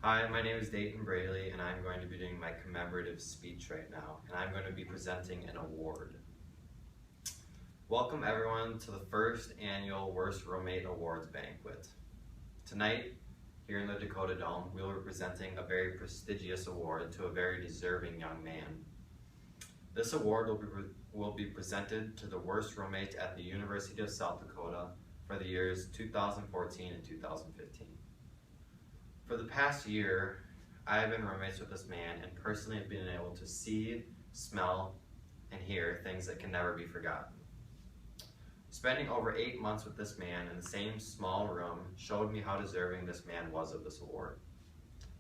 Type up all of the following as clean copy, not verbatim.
Hi, my name is Dayton Braley, and I'm going to be doing my commemorative speech right now, and I'm going to be presenting an award. Welcome everyone to the first annual Worst Roommate Awards Banquet. Tonight, here in the Dakota Dome, we will be presenting a very prestigious award to a very deserving young man. This award will be presented to the worst roommate at the University of South Dakota for the years 2014 and 2015. For the past year, I have been roommates with this man and personally have been able to see, smell, and hear things that can never be forgotten. Spending over 8 months with this man in the same small room showed me how deserving this man was of this award.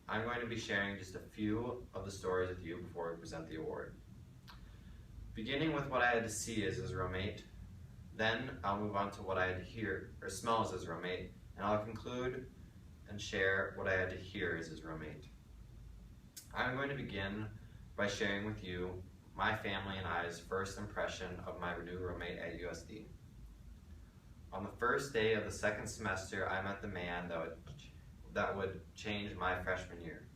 I'm going to be sharing just a few of the stories with you before we present the award. Beginning with what I had to see as his roommate, then I'll move on to what I had to hear or smell as his roommate, and I'll conclude and share what I had to hear as his roommate. I'm going to begin by sharing with you my family and I's first impression of my new roommate at USD. On the first day of the second semester, I met the man that would change my freshman year.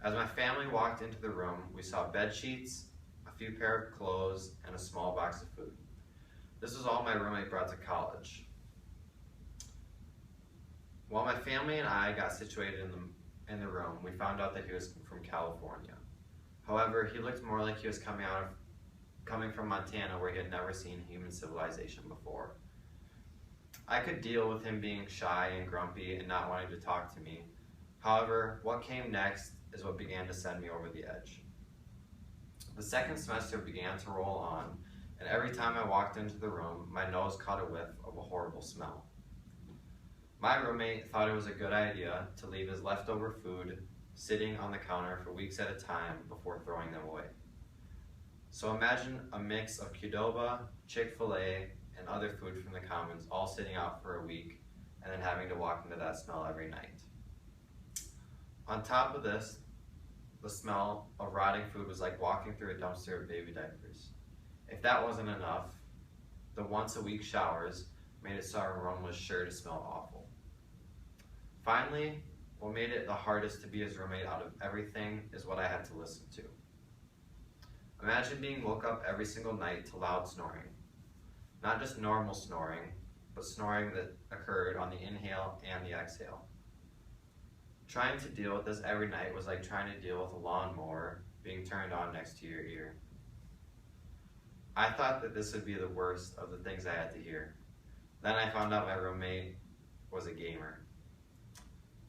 As my family walked into the room, we saw bed sheets, a few pair of clothes, and a small box of food. This was all my roommate brought to college. While my family and I got situated in the room, we found out that he was from California. However, he looked more like he was coming from Montana, where he had never seen human civilization before. I could deal with him being shy and grumpy and not wanting to talk to me. However, what came next is what began to send me over the edge. The second semester began to roll on, and every time I walked into the room, my nose caught a whiff of a horrible smell. My roommate thought it was a good idea to leave his leftover food sitting on the counter for weeks at a time before throwing them away. So imagine a mix of Qdoba, Chick-fil-A, and other food from the Commons all sitting out for a week and then having to walk into that smell every night. On top of this, the smell of rotting food was like walking through a dumpster of baby diapers. If that wasn't enough, the once-a-week showers made it so our room was sure to smell awful. Finally, what made it the hardest to be his roommate out of everything is what I had to listen to. Imagine being woke up every single night to loud snoring. Not just normal snoring, but snoring that occurred on the inhale and the exhale. Trying to deal with this every night was like trying to deal with a lawnmower being turned on next to your ear. I thought that this would be the worst of the things I had to hear. Then I found out my roommate was a gamer.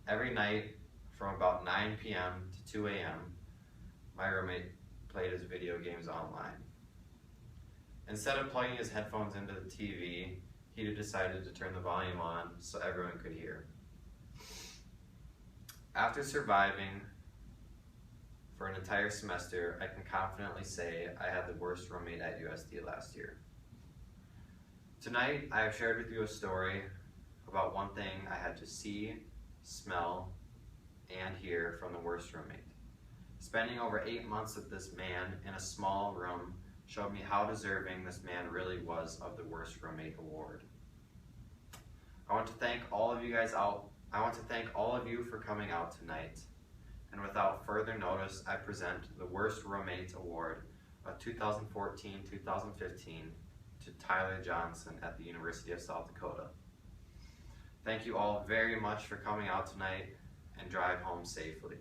Every night from about 9 p.m. to 2 a.m., my roommate played his video games online. Instead of plugging his headphones into the TV, he decided to turn the volume on so everyone could hear. After surviving for an entire semester, I can confidently say I had the worst roommate at USD last year. Tonight, I have shared with you a story about one thing I had to see, smell, and hear from the worst roommate. Spending over 8 months with this man in a small room showed me how deserving this man really was of the Worst Roommate Award. I want to thank all of you for coming out tonight. And without further notice, I present the Worst Roommate Award of 2014-2015 to Tyler Johnson at the University of South Dakota. Thank you all very much for coming out tonight, and drive home safely.